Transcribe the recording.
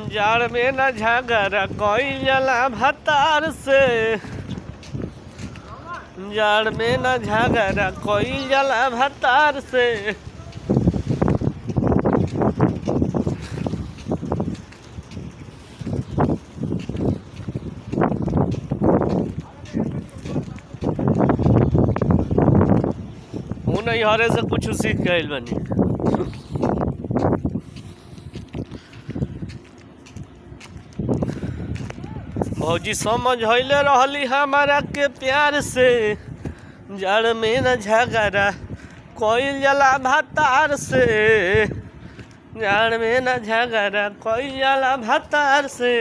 जाड़ में न झगड़ा कोई जला भतार से, जाड़ में न झगड़ा कोई जला भतार से। नहीं हरे से कुछ सीख गए बनी। भौजी समझैले रहली हमारा के प्यार से, जड़ में न झगड़ा कोई जला भतार से, जड़ में न झगड़ा कोई जला भतार से।